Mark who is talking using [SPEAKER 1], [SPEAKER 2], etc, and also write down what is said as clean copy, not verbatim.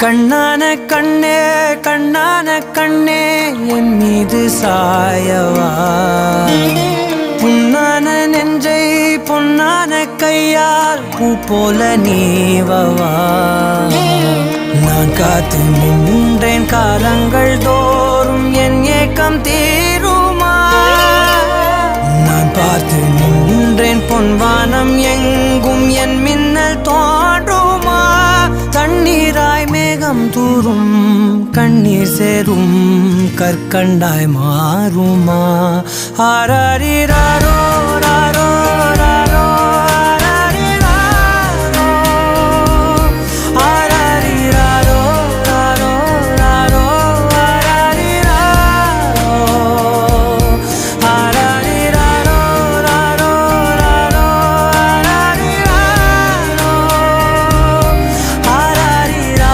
[SPEAKER 1] கண்ணான கண்ணே கண்ணான கண்ணே என் மீது சாயவா புண்ணான நெஞ்சை பொன்னான கையால் பூ போல நீவவா நான் காத்து நின்றேன் காலங்கள் தோறும் என் ஏக்கம் தீருமா நான் பார்த்து நின்றேன் பொன்வானம் எங்கும் என் மின்னல் தோன்றுமா தண்ணீராய் மேகம் தூரும் கண்ணீர் சேரும் கற்கண்டாய் மாறுமா ஆராரிராரோ ராரோ